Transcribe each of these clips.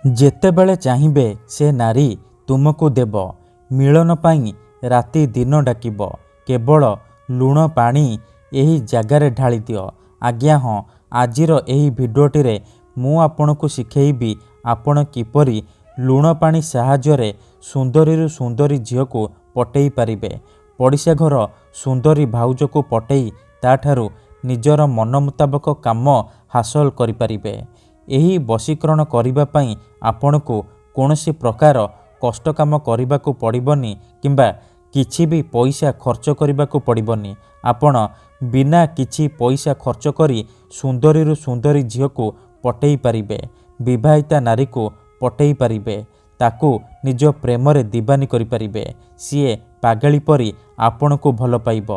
ଯେତେବେଳେ ଚାହିଁବେ ସେ ନାରୀ ତୁମକୁ ଦେବ, ମିଳନ ପାଇଁ ରାତି ଦିନ ଡାକିବ। କେବଳ ଲୁଣ ପାଣି ଏହି ଜାଗାରେ ଢାଳି ଦିଅ। ଆଜ୍ଞା ହଁ, ଆଜିର ଏହି ଭିଡ଼ିଓଟିରେ ମୁଁ ଆପଣଙ୍କୁ ଶିଖେଇବି ଆପଣ କିପରି ଲୁଣ ପାଣି ସାହାଯ୍ୟରେ ସୁନ୍ଦରୀରୁ ସୁନ୍ଦରୀ ଝିଅକୁ ପଟେଇ ପାରିବେ। ପଡ଼ିଶା ଘର ସୁନ୍ଦରୀ ଭାଉଜକୁ ପଟେଇ ତାଠାରୁ ନିଜର ମନ ମୁତାବକ କାମ ହାସଲ କରିପାରିବେ। ଏହି ବଶୀକରଣ କରିବା ପାଇଁ ଆପଣଙ୍କୁ କୌଣସି ପ୍ରକାର କଷ୍ଟ କାମ କରିବାକୁ ପଡ଼ିବନି କିମ୍ବା କିଛି ବି ପଇସା ଖର୍ଚ୍ଚ କରିବାକୁ ପଡ଼ିବନି। ଆପଣ ବିନା କିଛି ପଇସା ଖର୍ଚ୍ଚ କରି ସୁନ୍ଦରୀରୁ ସୁନ୍ଦରୀ ଝିଅକୁ ପଟେଇ ପାରିବେ। ବିବାହିତା ନାରୀକୁ ପଟେଇ ପାରିବେ। ତାକୁ ନିଜ ପ୍ରେମରେ ଦିବାନୀ କରିପାରିବେ। ସିଏ ପାଗଳି ପରି ଆପଣଙ୍କୁ ଭଲ ପାଇବ।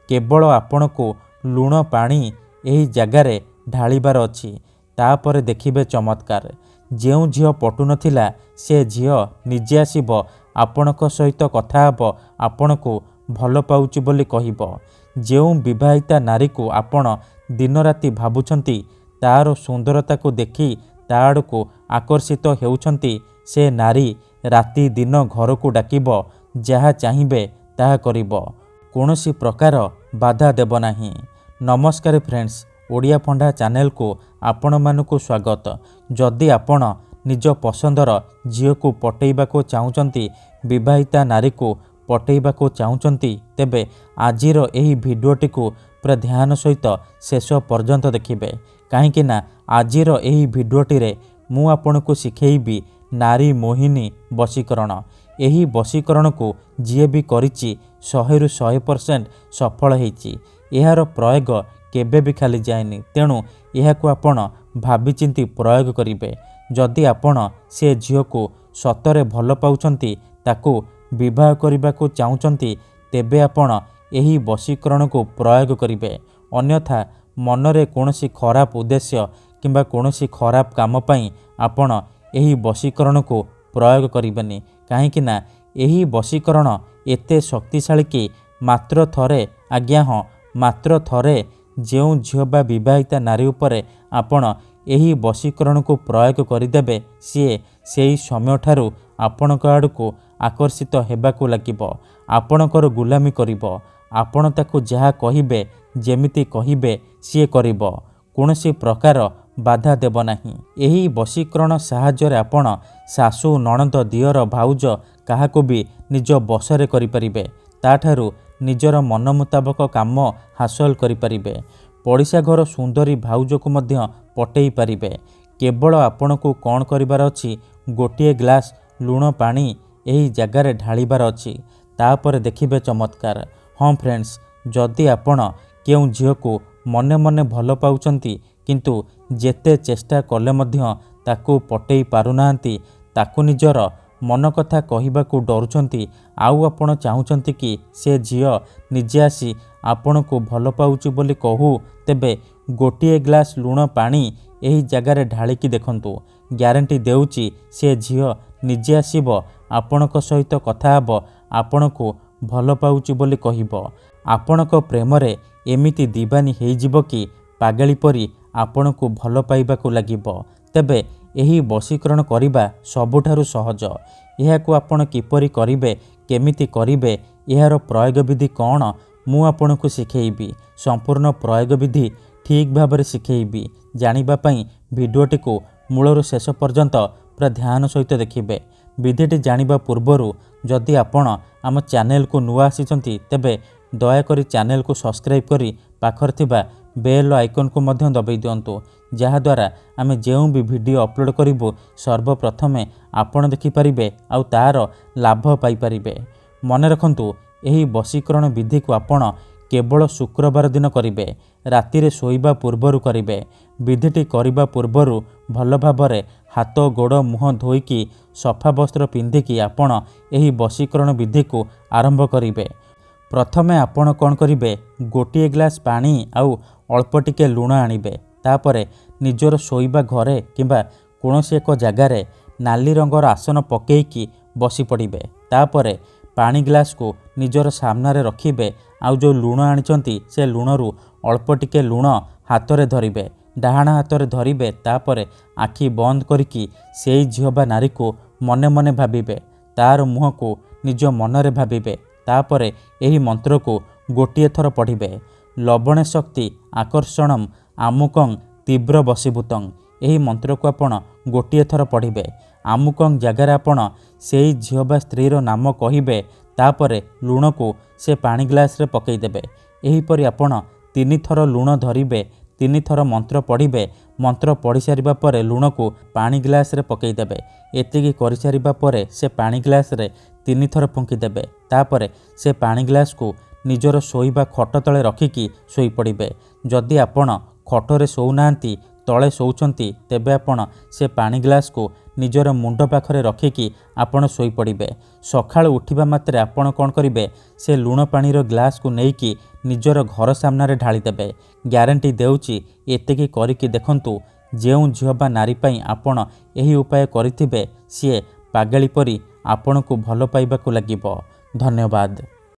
କେବଳ ଆପଣଙ୍କୁ ଲୁଣ ପାଣି ଏହି ଜାଗାରେ ଢାଳିବାର ଅଛି। ତାପରେ ଦେଖିବେ ଚମତ୍କାର। ଯେଉଁ ଝିଅ ପଟୁନଥିଲା ସେ ଝିଅ ନିଜେ ଆସିବ ଆପଣଙ୍କ ସହିତ କଥା ହେବ, ଆପଣଙ୍କୁ ଭଲ ପାଉଛି ବୋଲି କହିବ। ଯେଉଁ ବିବାହିତା ନାରୀକୁ ଆପଣ ଦିନରାତି ଭାବୁଛନ୍ତି, ତାର ସୁନ୍ଦରତାକୁ ଦେଖି ତା ଆଡ଼କୁ ଆକର୍ଷିତ ହେଉଛନ୍ତି, ସେ ନାରୀ ରାତି ଦିନ ଘରକୁ ଡାକିବ, ଯାହା ଚାହିଁବେ ତାହା କରିବ। କୌଣସି ପ୍ରକାର ବାଧା ଦେବ ନାହିଁ। ନମସ୍କାର ଫ୍ରେଣ୍ଡସ୍, ଓଡ଼ିଆ ଫଣ୍ଡା ଚ୍ୟାନେଲକୁ ଆପଣମାନଙ୍କୁ ସ୍ୱାଗତ। ଯଦି ଆପଣ ନିଜ ପସନ୍ଦର ଝିଅକୁ ପଟେଇବାକୁ ଚାହୁଁଛନ୍ତି, ବିବାହିତା ନାରୀକୁ ପଟେଇବାକୁ ଚାହୁଁଛନ୍ତି, ତେବେ ଆଜିର ଏହି ଭିଡ଼ିଓଟିକୁ ପୁରା ଧ୍ୟାନ ସହିତ ଶେଷ ପର୍ଯ୍ୟନ୍ତ ଦେଖିବେ। କାହିଁକିନା ଆଜିର ଏହି ଭିଡ଼ିଓଟିରେ ମୁଁ ଆପଣଙ୍କୁ ଶିଖେଇବି ନାରୀ ମୋହିନୀ ବଶୀକରଣ। ଏହି ବଶୀକରଣକୁ ଯିଏ ବି କରିଛି 100ରୁ 100% ସଫଳ ହେଇଛି। ଏହାର ପ୍ରୟୋଗ କେବେ ବି ଖାଲି ଯାଏନି। ତେଣୁ ଏହାକୁ ଆପଣ ଭାବିଚିନ୍ତି ପ୍ରୟୋଗ କରିବେ। ଯଦି ଆପଣ ସେ ଝିଅକୁ ସତରେ ଭଲ ପାଉଛନ୍ତି, ତାକୁ ବିବାହ କରିବାକୁ ଚାହୁଁଛନ୍ତି, ତେବେ ଆପଣ ଏହି ବଶୀକରଣକୁ ପ୍ରୟୋଗ କରିବେ। ଅନ୍ୟଥା ମନରେ କୌଣସି ଖରାପ ଉଦ୍ଦେଶ୍ୟ କିମ୍ବା କୌଣସି ଖରାପ କାମ ପାଇଁ ଆପଣ ଏହି ବଶୀକରଣକୁ ପ୍ରୟୋଗ କରିବେନି। କାହିଁକିନା ଏହି ବଶୀକରଣ ଏତେ ଶକ୍ତିଶାଳୀ କି ମାତ୍ର ଥରେ, ଆଜ୍ଞା ହଁ, ମାତ୍ର ଥରେ ଯେଉଁ ଝିଅ ବା ବିବାହିତା ନାରୀ ଉପରେ ଆପଣ ଏହି ବଶୀକରଣକୁ ପ୍ରୟୋଗ କରିଦେବେ, ସିଏ ସେହି ସମୟଠାରୁ ଆପଣଙ୍କ ଆଡ଼କୁ ଆକର୍ଷିତ ହେବାକୁ ଲାଗିବ। ଆପଣଙ୍କର ଗୁଲାମୀ କରିବ। ଆପଣ ତାକୁ ଯାହା କହିବେ, ଯେମିତି କହିବେ ସିଏ କରିବ। କୌଣସି ପ୍ରକାର ବାଧା ଦେବ ନାହିଁ। ଏହି ବଶୀକରଣ ସାହାଯ୍ୟରେ ଆପଣ ଶାଶୁ, ନଣନ୍ଦ, ଦିଅର, ଭାଉଜ କାହାକୁ ବି ନିଜ ବଶରେ କରିପାରିବେ। ତାଠାରୁ ନିଜର ମନ ମୁତାବକ କାମ ହାସଲ କରିପାରିବେ। ପଡ଼ିଶା ଘର ସୁନ୍ଦରୀ ଭାଉଜକୁ ମଧ୍ୟ ପଟେଇ ପାରିବେ। କେବଳ ଆପଣଙ୍କୁ କ'ଣ କରିବାର ଅଛି, ଗୋଟିଏ ଗ୍ଲାସ୍ ଲୁଣ ପାଣି ଏହି ଜାଗାରେ ଢାଳିବାର ଅଛି। ତାପରେ ଦେଖିବେ ଚମତ୍କାର। ହଁ ଫ୍ରେଣ୍ଡସ୍, ଯଦି ଆପଣ କେଉଁ ଝିଅକୁ ମନେ ମନେ ଭଲ ପାଉଛନ୍ତି, କିନ୍ତୁ ଯେତେ ଚେଷ୍ଟା କଲେ ମଧ୍ୟ ତାକୁ ପଟେଇ ପାରୁନାହାନ୍ତି, ତାକୁ ନିଜର ମନ କଥା କହିବାକୁ ଡରୁଛନ୍ତି, ଆଉ ଆପଣ ଚାହୁଁଛନ୍ତି କି ସେ ଝିଅ ନିଜେ ଆସି ଆପଣଙ୍କୁ ଭଲ ପାଉଛି ବୋଲି କହୁ, ତେବେ ଗୋଟିଏ ଗ୍ଲାସ୍ ଲୁଣ ପାଣି ଏହି ଜାଗାରେ ଢାଳିକି ଦେଖନ୍ତୁ। ଗ୍ୟାରେଣ୍ଟି ଦେଉଛି ସେ ଝିଅ ନିଜେ ଆସିବ, ଆପଣଙ୍କ ସହିତ କଥା ହେବ, ଆପଣଙ୍କୁ ଭଲ ପାଉଛି ବୋଲି କହିବ। ଆପଣଙ୍କ ପ୍ରେମରେ ଏମିତି ଦିବାନୀ ହେଇଯିବ କି ପାଗଳି ପରି ଆପଣଙ୍କୁ ଭଲ ପାଇବାକୁ ଲାଗିବ। ତେବେ ଏହି ବଶୀକରଣ କରିବା ସବୁଠାରୁ ସହଜ। ଏହାକୁ ଆପଣ କିପରି କରିବେ, କେମିତି କରିବେ, ଏହାର ପ୍ରୟୋଗ ବିଧି କ'ଣ, ମୁଁ ଆପଣଙ୍କୁ ଶିଖେଇବି। ସମ୍ପୂର୍ଣ୍ଣ ପ୍ରୟୋଗ ବିଧି ଠିକ୍ ଭାବରେ ଶିଖେଇବି। ଜାଣିବା ପାଇଁ ଭିଡ଼ିଓଟିକୁ ମୂଳରୁ ଶେଷ ପର୍ଯ୍ୟନ୍ତ ପୁରା ଧ୍ୟାନ ସହିତ ଦେଖିବେ। ବିଧିଟି ଜାଣିବା ପୂର୍ବରୁ ଯଦି ଆପଣ ଆମ ଚ୍ୟାନେଲକୁ ନୂଆ ଆସିଛନ୍ତି, ତେବେ ଦୟାକରି ଚ୍ୟାନେଲକୁ ସବସ୍କ୍ରାଇବ୍ କରି ପାଖରେ ଥିବା ବେଲ୍ ଆଇକନ୍କୁ ମଧ୍ୟ ଦବାଇ ଦିଅନ୍ତୁ। ଯାହାଦ୍ୱାରା ଆମେ ଯେଉଁ ବି ଭିଡ଼ିଓ ଅପଲୋଡ଼ କରିବୁ, ସର୍ବପ୍ରଥମେ ଆପଣ ଦେଖିପାରିବେ ଆଉ ତାର ଲାଭ ପାଇପାରିବେ। ମନେ ରଖନ୍ତୁ, ଏହି ବଶୀକରଣ ବିଧିକୁ ଆପଣ କେବଳ ଶୁକ୍ରବାର ଦିନ କରିବେ। ରାତିରେ ଶୋଇବା ପୂର୍ବରୁ କରିବେ। ବିଧିଟି କରିବା ପୂର୍ବରୁ ଭଲ ଭାବରେ ହାତ, ଗୋଡ଼, ମୁହଁ ଧୋଇକି ସଫା ବସ୍ତ୍ର ପିନ୍ଧିକି ଆପଣ ଏହି ବଶୀକରଣ ବିଧିକୁ ଆରମ୍ଭ କରିବେ। ପ୍ରଥମେ ଆପଣ କ'ଣ କରିବେ, ଗୋଟିଏ ଗ୍ଲାସ୍ ପାଣି ଆଉ ଅଳ୍ପ ଟିକେ ଲୁଣ ଆଣିବେ। ତାପରେ ନିଜର ଶୋଇବା ଘରେ କିମ୍ବା କୌଣସି ଏକ ଜାଗାରେ ନାଲି ରଙ୍ଗର ଆସନ ପକେଇକି ବସି ପଡ଼ିବେ। ତାପରେ ପାଣି ଗ୍ଲାସ୍କୁ ନିଜର ସାମ୍ନାରେ ରଖିବେ। ଆଉ ଯେଉଁ ଲୁଣ ଆଣିଛନ୍ତି, ସେ ଲୁଣରୁ ଅଳ୍ପ ଟିକେ ଲୁଣ ହାତରେ ଧରିବେ। ଡାହାଣ ହାତରେ ଧରିବେ। ତାପରେ ଆଖି ବନ୍ଦ କରିକି ସେଇ ଝିଅ ବା ନାରୀକୁ ମନେ ମନେ ଭାବିବେ। ତାର ମୁହଁକୁ ନିଜ ମନରେ ଭାବିବେ। ତାପରେ ଏହି ମନ୍ତ୍ରକୁ ଗୋଟିଏ ଥର ପଢ଼ିବେ। ଲବଣେ ଶକ୍ତି ଆକର୍ଷଣମ୍ ଆମୁକଂ ତୀବ୍ର ବଶୀଭୂତଂ। ଏହି ମନ୍ତ୍ରକୁ ଆପଣ ଗୋଟିଏ ଥର ପଢ଼ିବେ। ଆମୁକଂ ଜାଗାରେ ଆପଣ ସେଇ ଝିଅ ବା ସ୍ତ୍ରୀର ନାମ କହିବେ। ତାପରେ ଲୁଣକୁ ସେ ପାଣି ଗ୍ଲାସରେ ପକାଇଦେବେ। ଏହିପରି ଆପଣ 3 ଥର ଲୁଣ ଧରିବେ, 3 ଥର ମନ୍ତ୍ର ପଢ଼ିବେ। ମନ୍ତ୍ର ପଢ଼ି ସାରିବା ପରେ ଲୁଣକୁ ପାଣି ଗ୍ଲାସରେ ପକାଇଦେବେ। ଏତିକି କରିସାରିବା ପରେ ସେ ପାଣି ଗ୍ଲାସରେ 3 ଥର ଫୁଙ୍କିଦେବେ। ତାପରେ ସେ ପାଣି ଗ୍ଲାସକୁ ନିଜର ଶୋଇବା ଖଟ ତଳେ ରଖିକି ଶୋଇପଡ଼ିବେ। ଯଦି ଆପଣ ଖଟରେ ଶୋଉନାହାନ୍ତି, ତଳେ ଶୋଉଛନ୍ତି, ତେବେ ଆପଣ ସେ ପାଣି ଗ୍ଲାସକୁ ନିଜର ମୁଣ୍ଡ ପାଖରେ ରଖିକି ଆପଣ ଶୋଇପଡ଼ିବେ। ସକାଳୁ ଉଠିବା ମାତ୍ରେ ଆପଣ କ'ଣ କରିବେ, ସେ ଲୁଣ ପାଣିର ଗ୍ଲାସକୁ ନେଇକି ନିଜର ଘର ସାମ୍ନାରେ ଢାଳିଦେବେ। ଗ୍ୟାରେଣ୍ଟି ଦେଉଛି, ଏତିକି କରିକି ଦେଖନ୍ତୁ। ଯେଉଁ ଝିଅ ବା ନାରୀ ପାଇଁ ଆପଣ ଏହି ଉପାୟ କରିଥିବେ, ସିଏ ପାଗଳି ପରି ଆପଣଙ୍କୁ ଭଲ ପାଇବାକୁ ଲାଗିବ। ଧନ୍ୟବାଦ।